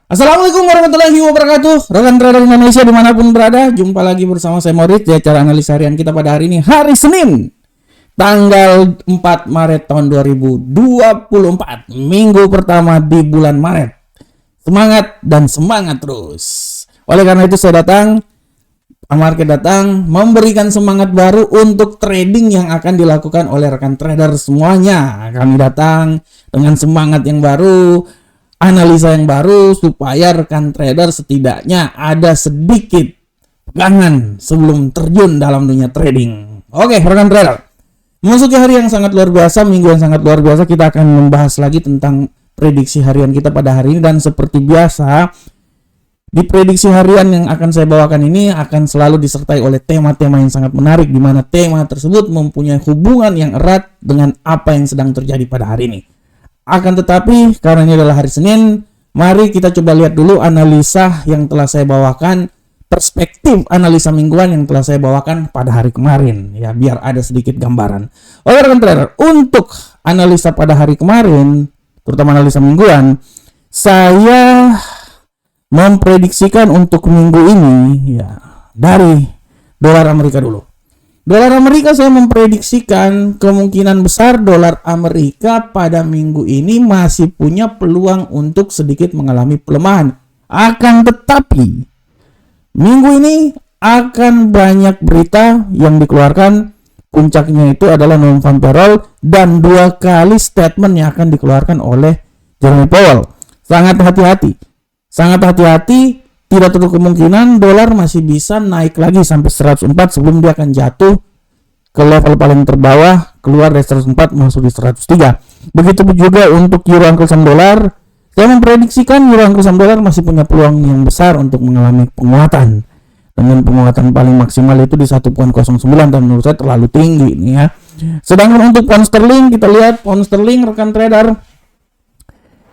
Assalamualaikum warahmatullahi wabarakatuh. Rekan trader Indonesia dimanapun berada, jumpa lagi bersama saya Morit di acara analisa harian kita pada hari ini, hari Senin, tanggal 4 Maret tahun 2024, minggu pertama di bulan Maret. Semangat dan semangat terus. Oleh karena itu saya datang, Market datang memberikan semangat baru untuk trading yang akan dilakukan oleh rekan trader semuanya. Kami datang dengan semangat yang baru, analisa yang baru, supaya rekan trader setidaknya ada sedikit pegangan sebelum terjun dalam dunia trading. Oke, rekan trader, memasuki hari yang sangat luar biasa, minggu yang sangat luar biasa, kita akan membahas lagi tentang prediksi harian kita pada hari ini. Dan seperti biasa, di prediksi harian yang akan saya bawakan ini akan selalu disertai oleh tema-tema yang sangat menarik, di mana tema tersebut mempunyai hubungan yang erat dengan apa yang sedang terjadi pada hari ini. Akan tetapi, karena ini adalah hari Senin, mari kita coba lihat dulu analisa yang telah saya bawakan, perspektif analisa mingguan yang telah saya bawakan pada hari kemarin, ya, biar ada sedikit gambaran. Oke rekan trader, untuk analisa pada hari kemarin, terutama analisa mingguan, saya memprediksikan untuk minggu ini, ya, dari dolar Amerika dulu. Dolar Amerika saya memprediksikan kemungkinan besar dolar Amerika pada minggu ini masih punya peluang untuk sedikit mengalami pelemahan. Akan tetapi, minggu ini akan banyak berita yang dikeluarkan. Puncaknya itu adalah non-farm payroll dan 2 kali statement yang akan dikeluarkan oleh Jerome Powell. Sangat hati-hati. Sangat hati-hati. Tidak terlalu kemungkinan dolar masih bisa naik lagi sampai 104 sebelum dia akan jatuh ke level paling terbawah, keluar dari 104 masuk di 103. Begitu juga untuk euro angkul saham dolar. Saya memprediksikan euro angkul saham dolar masih punya peluang yang besar untuk mengalami penguatan. Dengan penguatan paling maksimal itu di 1.09 dan menurut saya terlalu tinggi ini, ya. Sedangkan untuk pound sterling, kita lihat pound sterling rekan trader.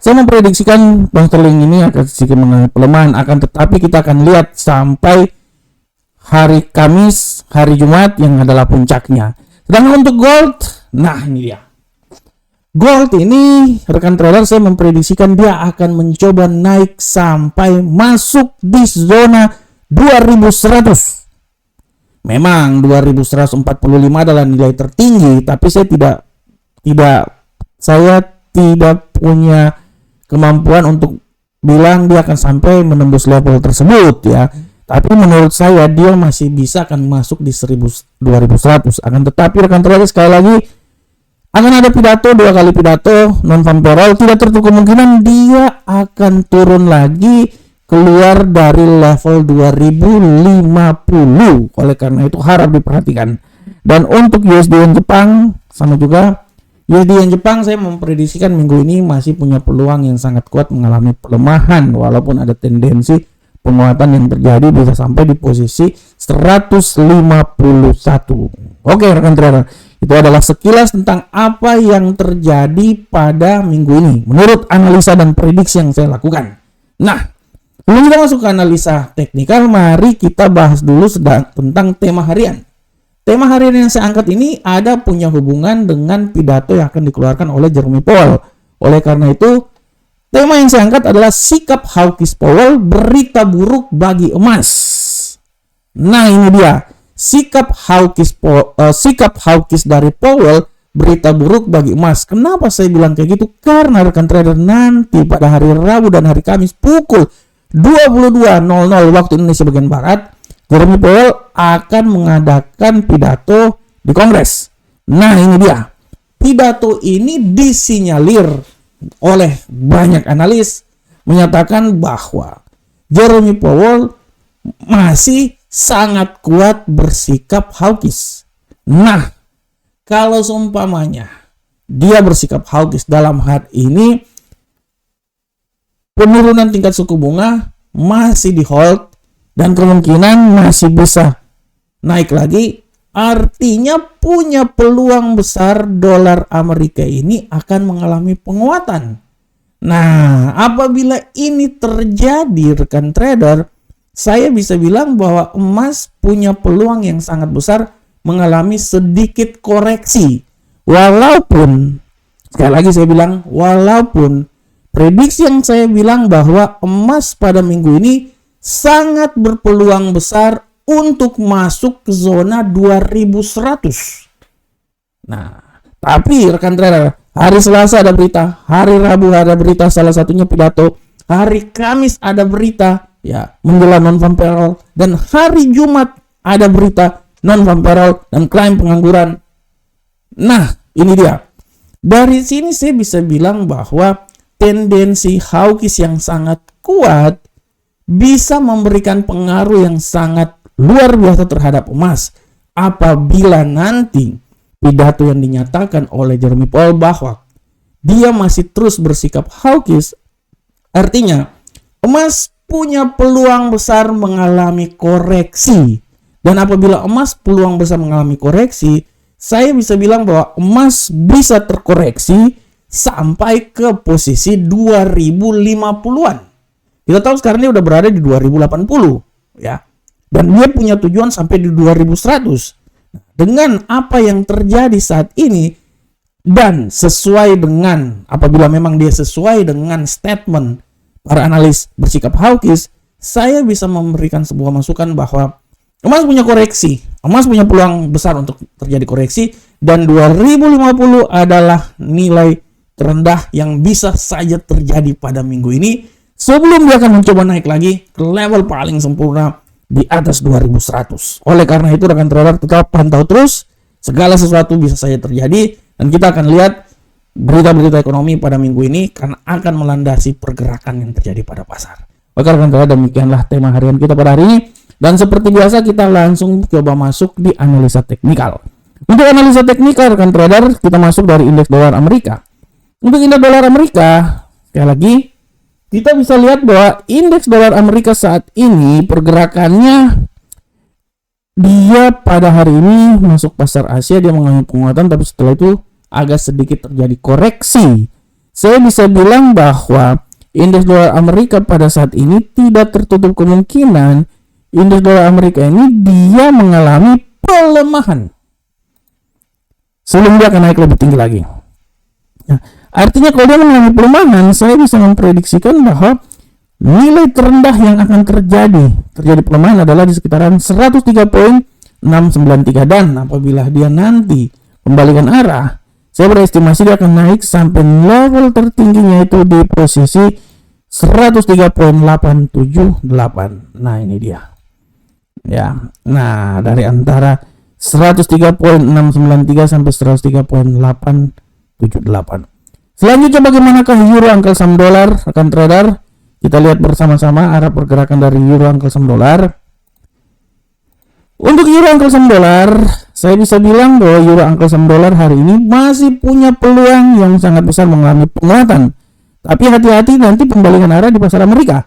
Saya memprediksikan pound sterling ini akan sedikit mengalami pelemahan, akan tetapi kita akan lihat sampai hari Kamis, hari Jumat yang adalah puncaknya. Sedangkan untuk gold, nah ini dia. Gold ini rekan trader saya memprediksikan dia akan mencoba naik sampai masuk di zona 2100. Memang 2145 adalah nilai tertinggi, tapi saya tidak punya kemampuan untuk bilang dia akan sampai menembus level tersebut, ya. Tapi menurut saya dia masih bisa akan masuk di 2100. Akan tetapi rekan trader sekali lagi akan ada pidato, 2 kali pidato non-farm payroll, tidak tertutup kemungkinan dia akan turun lagi keluar dari level 2050. Oleh karena itu harap diperhatikan. Dan untuk USD yen Jepang sama juga. USD yen Jepang saya memprediksikan minggu ini masih punya peluang yang sangat kuat mengalami pelemahan, walaupun ada tendensi penguatan yang terjadi bisa sampai di posisi 151. Oke rekan trader, itu adalah sekilas tentang apa yang terjadi pada minggu ini menurut analisa dan prediksi yang saya lakukan. Nah, sebelum kita masuk ke analisa teknikal, mari kita bahas dulu tentang tema harian. Tema harian yang saya angkat ini ada punya hubungan dengan pidato yang akan dikeluarkan oleh Jerome Powell. Oleh karena itu, tema yang saya angkat adalah sikap hawkish Powell, berita buruk bagi emas. Nah ini dia, sikap hawkish dari Powell, berita buruk bagi emas. Kenapa saya bilang kayak gitu? Karena rekan trader nanti pada hari Rabu dan hari Kamis pukul 22.00 waktu Indonesia bagian Barat, Jerome Powell akan mengadakan pidato di Kongres. Nah ini dia, pidato ini disinyalir oleh banyak analis menyatakan bahwa Jerome Powell masih sangat kuat bersikap hawkish. Nah, kalau seumpamanya dia bersikap hawkish dalam hari ini, penurunan tingkat suku bunga masih di hold dan kemungkinan masih bisa naik lagi, artinya punya peluang besar dolar Amerika ini akan mengalami penguatan. Nah, apabila ini terjadi rekan trader, saya bisa bilang bahwa emas punya peluang yang sangat besar mengalami sedikit koreksi. Walaupun, sekali lagi saya bilang, walaupun prediksi yang saya bilang bahwa emas pada minggu ini sangat berpeluang besar untuk masuk ke zona 2100. Nah, tapi rekan trader, hari Selasa ada berita, hari Rabu ada berita, salah satunya pidato, hari Kamis ada berita ya menjelang non-farm payroll, dan hari Jumat ada berita non-farm payroll dan klaim pengangguran. Nah, ini dia. Dari sini saya bisa bilang bahwa tendensi hawkish yang sangat kuat bisa memberikan pengaruh yang sangat luar biasa terhadap emas apabila nanti pidato yang dinyatakan oleh Jeremy Powell bahwa dia masih terus bersikap hawkish, artinya emas punya peluang besar mengalami koreksi. Dan apabila emas peluang besar mengalami koreksi, saya bisa bilang bahwa emas bisa terkoreksi sampai ke posisi 2050-an. Kita tahu sekarang dia udah berada di 2080 ya. Dan dia punya tujuan sampai di 2100. Dengan apa yang terjadi saat ini dan sesuai dengan apabila memang dia sesuai dengan statement para analis bersikap hawkish, saya bisa memberikan sebuah masukan bahwa emas punya koreksi, emas punya peluang besar untuk terjadi koreksi, dan 2050 adalah nilai terendah yang bisa saja terjadi pada minggu ini sebelum dia akan mencoba naik lagi ke level paling sempurna di atas 2100. Oleh karena itu rekan trader tetap pantau terus, segala sesuatu bisa saja terjadi, dan kita akan lihat berita-berita ekonomi pada minggu ini karena akan melandasi pergerakan yang terjadi pada pasar. Oke rekan trader, demikianlah tema harian kita pada hari ini. Dan seperti biasa kita langsung coba masuk di analisa teknikal. Untuk analisa teknikal rekan trader, kita masuk dari indeks dolar Amerika. Untuk indeks dolar Amerika, sekali lagi kita bisa lihat bahwa indeks dolar Amerika saat ini pergerakannya dia pada hari ini masuk pasar Asia, dia mengalami penguatan, tapi setelah itu agak sedikit terjadi koreksi. Saya bisa bilang bahwa indeks dolar Amerika pada saat ini tidak tertutup kemungkinan indeks dolar Amerika ini dia mengalami pelemahan sebelum dia akan naik lebih tinggi lagi. Nah, artinya kalau dia mengalami pelemahan, saya bisa memprediksikan bahwa nilai terendah yang akan terjadi pelemahan adalah di sekitaran 103.693, dan apabila dia nanti kembalikan arah, saya berestimasi dia akan naik sampai level tertingginya itu di posisi 103.878. Nah, ini dia. Ya. Nah, dari antara 103.693 sampai 103.878. Selanjutnya bagaimanakah euro angka saham dolar rekan trader? Kita lihat bersama-sama arah pergerakan dari euro angka saham dolar. Untuk euro angka saham dolar, saya bisa bilang bahwa euro angka saham dolar hari ini masih punya peluang yang sangat besar mengalami penguatan. Tapi hati-hati nanti pembalikan arah di pasar Amerika.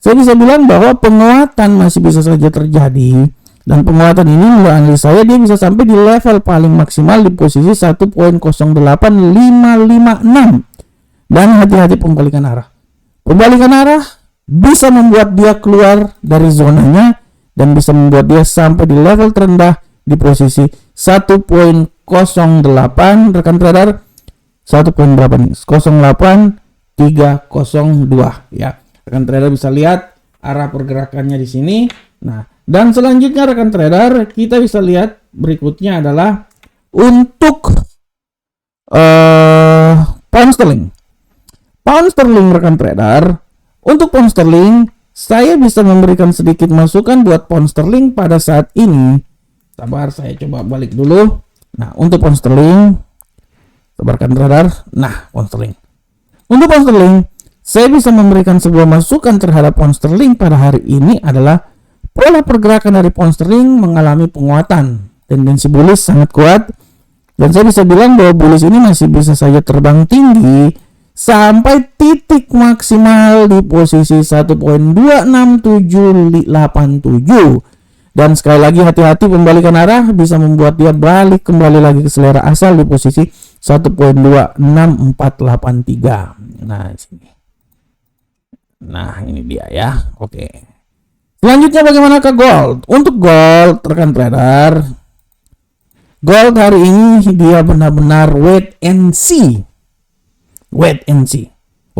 Saya bisa bilang bahwa penguatan masih bisa saja terjadi, dan penguatan ini menurut analis saya dia bisa sampai di level paling maksimal di posisi 1.08556, dan hati-hati pembalikan arah. Pembalikan arah bisa membuat dia keluar dari zonanya dan bisa membuat dia sampai di level terendah di posisi 1.08 rekan trader, 1. berapa nih? 08302 ya. Rekan trader bisa lihat arah pergerakannya di sini. Nah, dan selanjutnya rekan trader kita bisa lihat berikutnya adalah untuk pound sterling. Pound sterling rekan trader, untuk pound sterling saya bisa memberikan sedikit masukan buat pound sterling pada saat ini. Sabar, saya coba balik dulu. Nah, untuk pound sterling, sabarkan trader. Nah, pound sterling. Untuk pound sterling, saya bisa memberikan sebuah masukan terhadap pound sterling pada hari ini adalah pola pergerakan dari pound sterling mengalami penguatan. Tendensi bullish sangat kuat, dan saya bisa bilang bahwa bullish ini masih bisa saja terbang tinggi sampai titik maksimal di posisi 1.26787. Dan sekali lagi hati-hati pembalikan arah bisa membuat dia balik kembali lagi ke selera asal di posisi 1.26483. Nah, sini. Nah, ini dia ya. Oke. Selanjutnya bagaimanakah gold? Untuk gold rekan trader, gold hari ini dia benar-benar wait and see.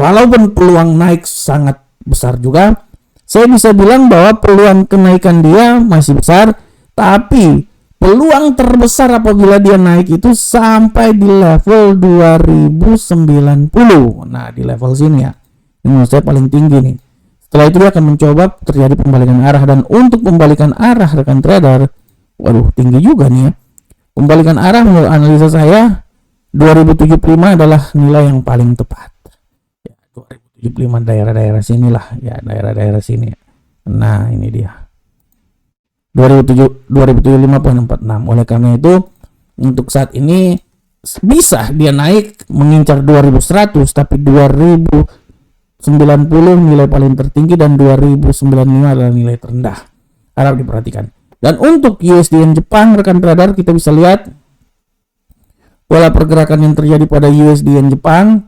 walaupun peluang naik sangat besar juga, saya bisa bilang bahwa peluang kenaikan dia masih besar, tapi peluang terbesar apabila dia naik itu sampai di level 2090. Nah, di level sini ya. Ini menurut saya paling tinggi nih. Setelah itu dia akan mencoba terjadi pembalikan arah, dan untuk pembalikan arah rekan trader, waduh tinggi juga nih ya. Pembalikan arah menurut analisa saya 2075 adalah nilai yang paling tepat. Ya, 2075 daerah-daerah sinilah ya, daerah-daerah sini. Nah, ini dia. 2075.46. Oleh karena itu untuk saat ini bisa dia naik mengincar 2100, tapi 2090 nilai paling tertinggi dan 2095 adalah nilai terendah. Harap diperhatikan. Dan untuk USD Jepang rekan trader, kita bisa lihat pola pergerakan yang terjadi pada USD Jepang.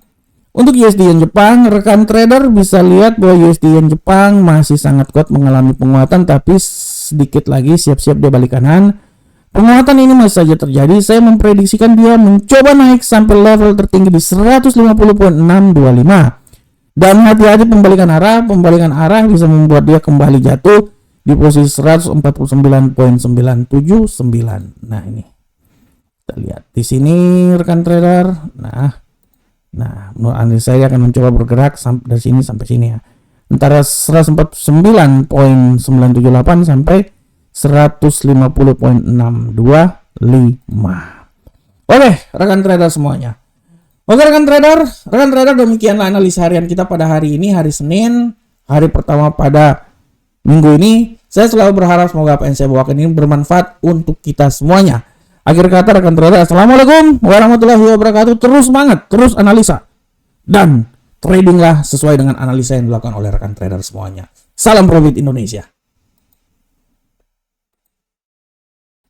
Untuk USD Jepang, rekan trader bisa lihat bahwa USD Jepang masih sangat kuat mengalami penguatan, tapi sedikit lagi siap-siap dia balik kanan. Penguatan ini masih saja terjadi. Saya memprediksikan dia mencoba naik sampai level tertinggi di 150.625. Dan hati-hati pembalikan arah bisa membuat dia kembali jatuh di posisi 149.979. Nah, ini kita lihat di sini rekan trader. Nah, menurut analisa saya akan mencoba bergerak dari sini sampai sini ya, antara 149.978 sampai 150.625. Oke, rekan trader semuanya. Oke rekan trader, demikianlah analisa harian kita pada hari ini, hari Senin, hari pertama pada minggu ini. Saya selalu berharap semoga apa yang saya bawakan ini bermanfaat untuk kita semuanya. Akhir kata rekan trader, assalamualaikum warahmatullahi wabarakatuh. Terus semangat, terus analisa, dan tradinglah sesuai dengan analisa yang dilakukan oleh rekan trader semuanya. Salam profit Indonesia.